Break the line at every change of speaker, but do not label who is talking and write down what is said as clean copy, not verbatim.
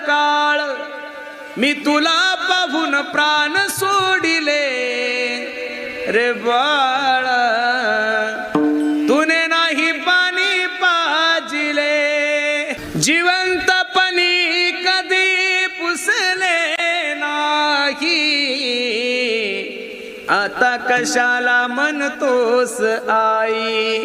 काळ मी तुला पाहून प्राण सोडिले रे बाळा, तुने नाही पाणी पाजिले, जिवंतपणी कधी पुसले नाही, आता कशाला म्हणतोस आई.